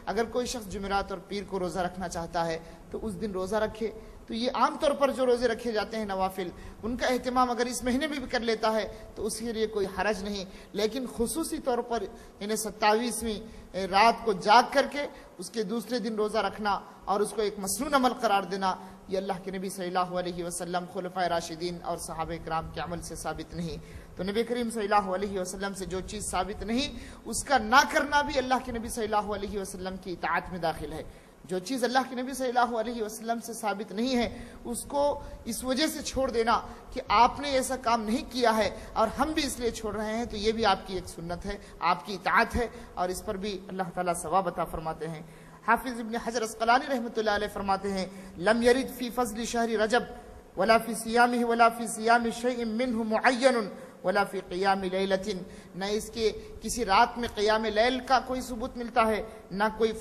اگر کوئی شخص جمعرات اور پیر کو روزہ رکھنا چاہتا ہے تو اس دن روزہ رکھے. تو یہ عام طور پر جو روزے رکھے جاتے ہیں نوافل، ان کا اہتمام اگر اس مہینے میں بھی کر لیتا ہے تو اس کے لیے کوئی حرج نہیں. لیکن خصوصی طور پر انہیں 27ویں رات کو جاگ کر کے اس کے دوسرے دن روزہ رکھنا اور اس کو ایک مسنون عمل قرار دینا، یہ اللہ کے نبی صلی اللہ علیہ وسلم، خلفائے راشدین اور صحابہ کرام کے عمل سے ثابت نہیں. تو نبی کریم صلی اللہ علیہ وسلم سے جو چیز ثابت نہیں اس کا نہ کرنا بھی اللہ کے نبی صلی اللہ علیہ وسلم کی اطاعت میں داخل ہے. جو چیز اللہ کے نبی صلی اللہ علیہ وسلم سے ثابت نہیں ہے اس کو اس وجہ سے چھوڑ دینا کہ آپ نے ایسا کام نہیں کیا ہے اور ہم بھی اس لیے چھوڑ رہے ہیں، تو یہ بھی آپ کی ایک سنت ہے، آپ کی اطاعت ہے، اور اس پر بھی اللہ تعالیٰ ثواب عطا فرماتے ہیں. حافظ ابن حجر اسقلانی رحمۃ اللہ علیہ فرماتے ہیں لم یرد فی فضل شہر رجب ولا فی صیامہ ولا فی صیام شیء منہ معین ولا فی قیام لیلۃ، نہ اس کے کسی رات میں قیام لیل کا کوئی ثبوت ملتا ہے، نہ کوئی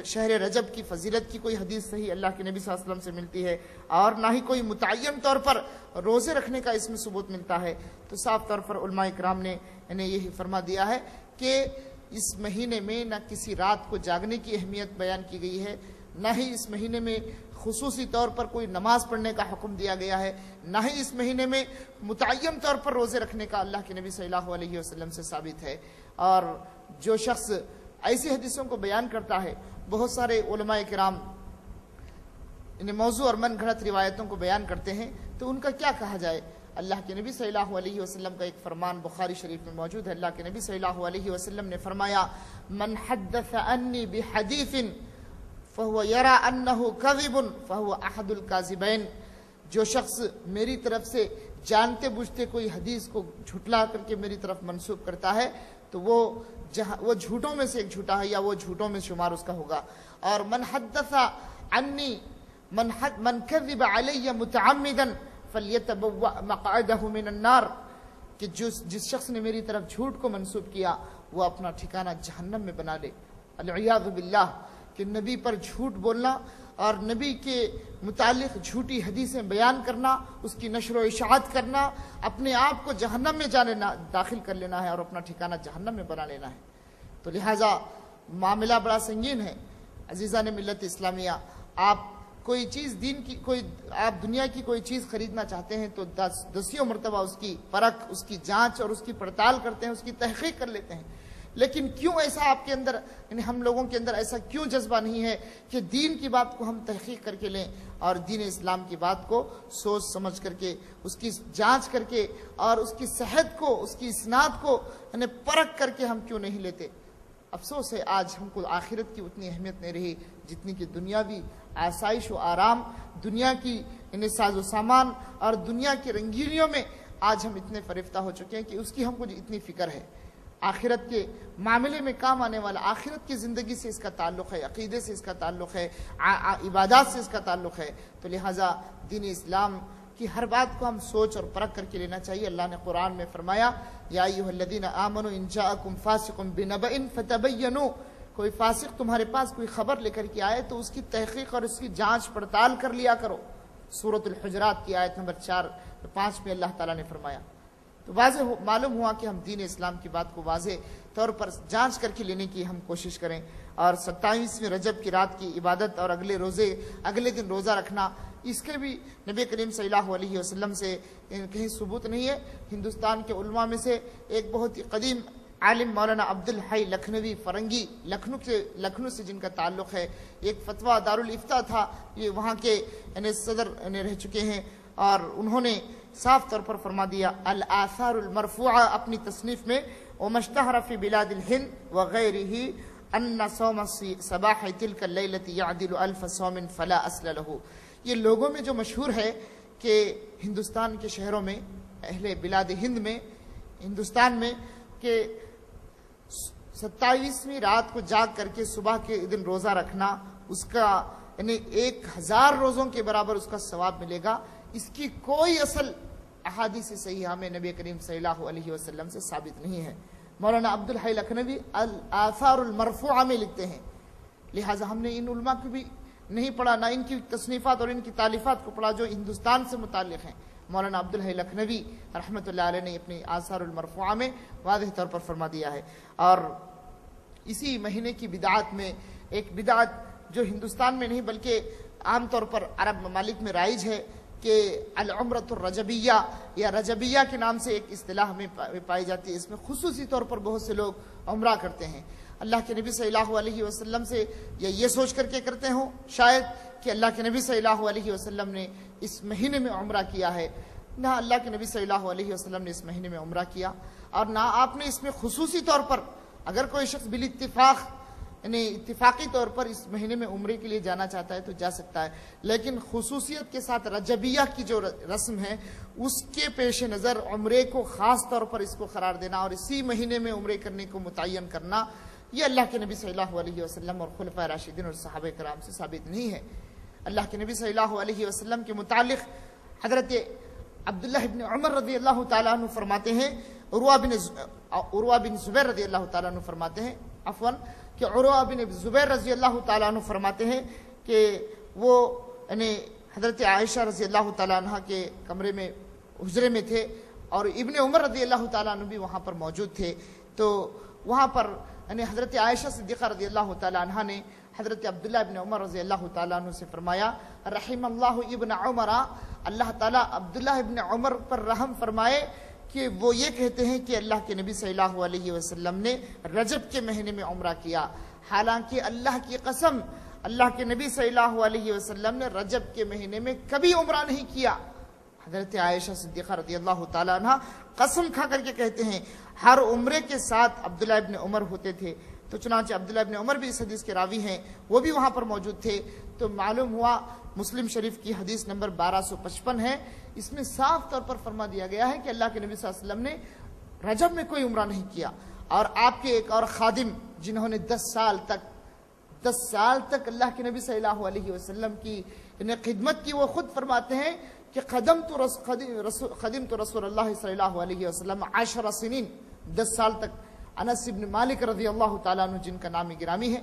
شہر رجب کی فضیلت کی کوئی حدیث صحیح اللہ کے نبی صلی اللہ علیہ وسلم سے ملتی ہے، اور نہ ہی کوئی متعین طور پر روزے رکھنے کا اس میں ثبوت ملتا ہے. تو صاف طور پر علماء کرام نے انہیں یہی فرما دیا ہے کہ اس مہینے میں نہ کسی رات کو جاگنے کی اہمیت بیان کی گئی ہے، نہ ہی اس مہینے میں خصوصی طور پر کوئی نماز پڑھنے کا حکم دیا گیا ہے، نہ ہی اس مہینے میں متعین طور پر روزے رکھنے کا اللہ کے نبی صلی اللہ علیہ وسلم سے ثابت ہے. اور جو شخص ایسی حدیثوں کو بیان کرتا ہے، بہت سارے علماء کرام انہیں موضوع اور من گھڑت روایتوں کو بیان کرتے ہیں، تو ان کا کیا کہا جائے. اللہ کے نبی صلی اللہ علیہ وسلم کا ایک فرمان بخاری شریف میں موجود ہے. اللہ کے نبی صلی اللہ علیہ وسلم نے فرمایا من حدث انی بحدیث فهو يرى انه كذب فهو احد الكاذبین، جو شخص میری طرف سے جانتے بوجھتے کوئی حدیث کو جھٹلا کر کے میری طرف منسوب کرتا ہے تو وہ جھوٹوں میں سے ایک جھوٹا ہے، یا وہ جھوٹوں میں شمار اس کا ہوگا. اور من حدث عنی من كذب علی متعمدا فلیتبوأ مقعدہ من النار، کہ جس شخص نے میری طرف جھوٹ کو منسوب کیا وہ اپنا ٹھکانہ جہنم میں بنا لے. العیاذ باللہ، کہ نبی پر جھوٹ بولنا اور نبی کے متعلق جھوٹی حدیثیں بیان کرنا، اس کی نشر و اشاعت کرنا، اپنے آپ کو جہنم میں داخل کر لینا ہے اور اپنا ٹھکانہ جہنم میں بنا لینا ہے. تو لہٰذا معاملہ بڑا سنگین ہے. عزیزان ملت اسلامیہ، آپ کوئی چیز آپ دنیا کی کوئی چیز خریدنا چاہتے ہیں تو دسیوں مرتبہ اس کی پرکھ، اس کی جانچ اور اس کی پڑتال کرتے ہیں، اس کی تحقیق کر لیتے ہیں. لیکن کیوں ایسا آپ کے اندر، یعنی ہم لوگوں کے اندر ایسا کیوں جذبہ نہیں ہے کہ دین کی بات کو ہم تحقیق کر کے لیں اور دین اسلام کی بات کو سوچ سمجھ کر کے، اس کی جانچ کر کے اور اس کی صحت کو، اس کی اسناد کو یعنی پرکھ کر کے ہم کیوں نہیں لیتے. افسوس ہے آج ہم کو آخرت کی اتنی اہمیت نہیں رہی جتنی کہ دنیاوی آسائش و آرام، دنیا کی یعنی ساز و سامان اور دنیا کی رنگینیوں میں آج ہم اتنے فریفتہ ہو چکے ہیں کہ اس کی ہم کو اتنی فکر ہے. آخرت کے معاملے میں کام آنے والا، آخرت کی زندگی سے اس کا تعلق ہے، عقیدے سے اس کا تعلق ہے، عبادات سے اس کا تعلق ہے. تو لہٰذا دین اسلام کی ہر بات کو ہم سوچ اور پرکھ کر کے لینا چاہیے. اللہ نے قرآن میں فرمایا یا ایھا الذین آمنوا ان جاءکم فاسق بنبأ فتبینوا، کوئی فاسق تمہارے پاس کوئی خبر لے کر کے آئے تو اس کی تحقیق اور اس کی جانچ پڑتال کر لیا کرو. سورۃ الحجرات کی آیت نمبر 4-5 میں اللہ تعالیٰ نے فرمایا. تو واضح معلوم ہوا کہ ہم دین اسلام کی بات کو واضح طور پر جانچ کر کے لینے کی ہم کوشش کریں. اور 27ویں رجب کی رات کی عبادت اور اگلے دن روزہ رکھنا، اس کے بھی نبی کریم صلی اللہ علیہ وسلم سے کہیں ثبوت نہیں ہے. ہندوستان کے علماء میں سے ایک بہت ہی قدیم عالم مولانا عبدالحی لکھنوی فرنگی، لکھنؤ سے جن کا تعلق ہے، ایک فتویٰ دارالفتاء تھا، یہ وہاں کے صدر رہ چکے ہیں، اور انہوں نے صاف طور پر فرما دیا الآثار المرفوعہ اپنی تصنیف میں ومشتہر فی بلاد الہند وغیرہ ان صوم صباح تلک اللیلۃ یعدل الف صوم فلا اصل لہ. یہ لوگوں میں جو مشہور ہے کہ ہندوستان کے شہروں میں، اہل بلاد ہند میں، ہندوستان میں، کہ 27ویں رات کو جاگ کر کے صبح کے دن روزہ رکھنا، اس کا یعنی 1000 روزوں کے برابر اس کا ثواب ملے گا. اس کی کوئی اصل احادیث صحیحہ میں نبی کریم صلی اللہ علیہ وسلم سے ثابت نہیں ہے. مولانا عبدالحی لکھنوی الآثار المرفوعہ میں لکھتے ہیں. لہٰذا ہم نے ان علماء کو بھی نہیں پڑھا، نہ ان کی تصنیفات اور ان کی تالیفات کو پڑھا جو ہندوستان سے متعلق ہیں. مولانا عبدالحی لکھنوی رحمۃ اللہ علیہ نے اپنی آثار المرفوعہ میں واضح طور پر فرما دیا ہے. اور اسی مہینے کی بدعات میں ایک بدعت جو ہندوستان میں نہیں بلکہ عام طور پر عرب ممالک میں رائج ہے کہ العمرۃ الرجبیہ یا رجبیہ کے نام سے ایک اصطلاح میں پائی جاتی ہے. اس میں خصوصی طور پر بہت سے لوگ عمرہ کرتے ہیں. اللہ کے نبی صلی اللہ علیہ وسلم سے یا یہ سوچ کر کے کرتے ہوں شاید کہ اللہ کے نبی صلی اللہ علیہ وسلم نے اس مہینے میں عمرہ کیا ہے. نہ اللہ کے نبی صلی اللہ علیہ وسلم نے اس مہینے میں عمرہ کیا، اور نہ آپ نے اس میں خصوصی طور پر، اگر کوئی شخص بالاتفاق یعنی اتفاقی طور پر اس مہینے میں عمرے کے لیے جانا چاہتا ہے تو جا سکتا ہے، لیکن خصوصیت کے ساتھ رجبیہ کی جو رسم ہے اس کے پیش نظر عمرے کو خاص طور پر اس کو قرار دینا اور اسی مہینے میں عمرے کرنے کو متعین کرنا، یہ اللہ کے نبی صلی اللہ علیہ وسلم اور خلفائے راشدین اور صحابہ کرام سے ثابت نہیں ہے. اللہ کے نبی صلی اللہ علیہ وسلم کے متعلق حضرت عبداللہ ابن عمر رضی اللہ تعالیٰ عنہ فرماتے ہیں، عروہ بن زبیر رضی اللہ تعالیٰ عنہ فرماتے ہیں کہ عروہ بن زبیر رضی اللہ تعالیٰ عنہ فرماتے ہیں کہ وہ یعنی حضرت عائشہ رضی اللہ تعالیٰ عنہ کے کمرے میں حجرے میں تھے اور ابن عمر رضی اللہ تعالیٰ عنہ بھی وہاں پر موجود تھے. تو وہاں پر یعنی حضرت عائشہ صدیقہ رضی اللہ تعالیٰ عنہ نے حضرت عبداللہ ابن عمر رضی اللہ تعالیٰ عنہ سے فرمایا، رحم اللہ ابن عمر، اللہ تعالیٰ عبداللہ ابن عمر پر رحم فرمائے کہ وہ یہ کہتے ہیں کہ اللہ کے نبی صلی اللہ علیہ وسلم نے رجب کے مہینے میں عمرہ کیا، حالانکہ اللہ کی قسم اللہ کے نبی صلی اللہ علیہ وسلم نے رجب کے مہینے میں کبھی عمرہ نہیں کیا. حضرت عائشہ صدیقہ رضی اللہ تعالیٰ عنہ قسم کھا کر کے کہتے ہیں ہر عمرے کے ساتھ عبداللہ ابن عمر ہوتے تھے. تو چنانچہ عبداللہ ابن عمر بھی اس حدیث کے راوی ہیں، وہ بھی وہاں پر موجود تھے. تو معلوم ہوا مسلم شریف کی حدیث نمبر 1255 ہے، اس میں صاف طور پر فرما دیا گیا ہے کہ اللہ کے نبی صلی اللہ علیہ وسلم نے رجب میں کوئی عمرہ نہیں کیا. اور آپ کے ایک اور خادم جنہوں نے 10 سال تک اللہ کے نبی صلی اللہ علیہ وسلم کی خدمت کی، وہ خود فرماتے ہیں کہ خدمت رسول اللہ صلی اللہ علیہ وسلم 10 سنین، 10 سال تک. انس بن مالک رضی اللہ تعالیٰ عنہ جن کا نام گرامی ہے،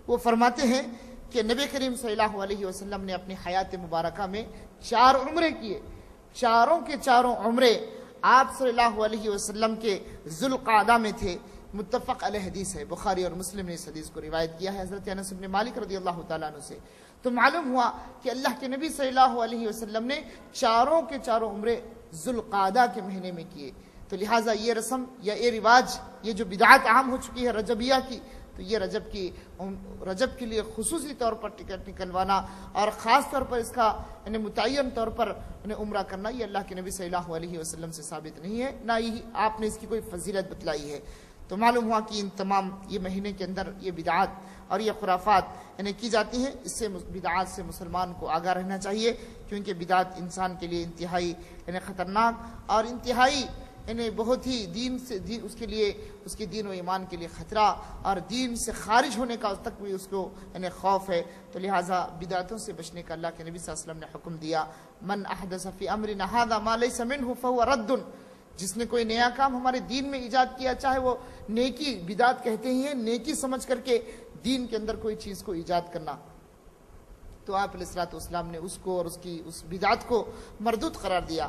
وہ فرماتے ہیں کہ نبی کریم صلی اللہ علیہ وسلم نے اپنی حیات مبارکہ میں 4 عمرے کیے. چاروں کے چاروں عمرے آپ صلی اللہ علیہ وسلم کے ذوالقعدہ میں تھے. متفق علیہ حدیث ہے، بخاری اور مسلم نے اس حدیث کو روایت کیا ہے حضرت انس بن مالک رضی اللہ تعالیٰ عنہ سے. تو معلوم ہوا کہ اللہ کے نبی صلی اللہ علیہ وسلم نے چاروں کے چاروں عمرے ذوالقعدہ کے مہینے میں کیے. تو لہٰذا یہ رسم یا یہ رواج، یہ جو بدعت عام ہو چکی ہے رجبیہ کی، تو یہ رجب کے لیے خصوصی طور پر ٹکٹ نکلوانا اور خاص طور پر اس کا یعنی متعین طور پر عمرہ کرنا، یہ اللہ کے نبی صلی اللہ علیہ وسلم سے ثابت نہیں ہے، نہ ہی آپ نے اس کی کوئی فضیلت بتلائی ہے. تو معلوم ہوا کہ ان تمام یہ مہینے کے اندر یہ بدعات اور یہ خرافات یعنی کی جاتی ہیں. اس سے بدعات سے مسلمان کو آگاہ رہنا چاہیے، کیونکہ بدعات انسان کے لیے انتہائی یعنی خطرناک اور انتہائی یعنی بہت ہی اس کے لیے اس کے دین و ایمان کے لیے خطرہ اور دین سے خارج ہونے کا تک بھی اس کو یعنی خوف ہے. تو لہٰذا بدعتوں سے بچنے کا اللہ کے نبی صلی اللہ علیہ وسلم نے حکم دیا، من احدث فی امرنا ھذا ما لیس منہ فہو رد، جس نے کوئی نیا کام ہمارے دین میں ایجاد کیا، چاہے وہ نیکی، بدعت کہتے ہی ہیں نیکی سمجھ کر کے دین کے اندر کوئی چیز کو ایجاد کرنا، تو آپ علیہ الصلوۃ والسلام نے اس کو اور اس بدعت کو مردود قرار دیا.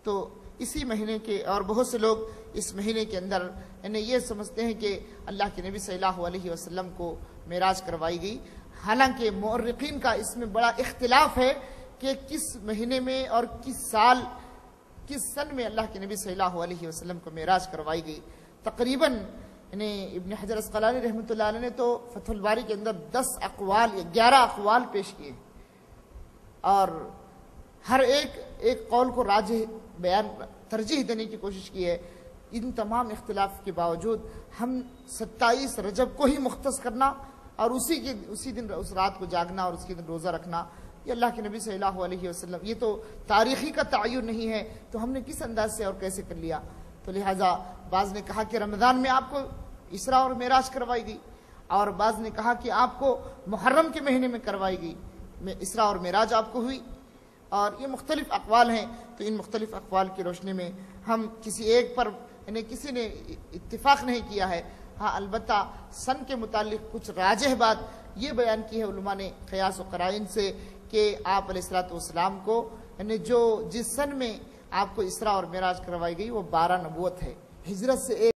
تو اسی مہینے کے اور بہت سے لوگ اس مہینے کے اندر یعنی یہ سمجھتے ہیں کہ اللہ کے نبی صلی اللہ علیہ وسلم کو معراج کروائی گئی، حالانکہ مورخین کا اس میں بڑا اختلاف ہے کہ کس مہینے میں اور کس سن میں اللہ کے نبی صلی اللہ علیہ وسلم کو معراج کروائی گئی. تقریباً یعنی ابن حجر عسقلانی رحمۃ اللہ علیہ نے تو فتح الباری کے اندر 11 اقوال پیش کیے اور ہر ایک قول کو راجح بیان ترجیح دینے کی کوشش کی ہے. ان تمام اختلاف کے باوجود ہم 27 رجب کو ہی مختص کرنا اور اسی دن اس رات کو جاگنا اور اس کے دن روزہ رکھنا، یہ اللہ کے نبی صلی اللہ علیہ وسلم، یہ تو تاریخی کا تعین نہیں ہے، تو ہم نے کس انداز سے اور کیسے کر لیا. تو لہٰذا بعض نے کہا کہ رمضان میں آپ کو اسراء اور معراج کروائی گئی، اور بعض نے کہا کہ آپ کو محرم کے مہینے میں کروائی گئی اسراء اور معراج آپ کو ہوئی، اور یہ مختلف اقوال ہیں. تو ان مختلف اقوال کی روشنی میں ہم کسی ایک پر یعنی کسی نے اتفاق نہیں کیا ہے. ہاں البتہ سن کے متعلق کچھ راجح بات یہ بیان کی ہے علماء نے قیاس و قرائن سے کہ آپ علیہ الصلوۃ والسلام کو یعنی جس سن میں آپ کو اسراء اور معراج کروائی گئی وہ 12 نبوت ہے، ہجرت سے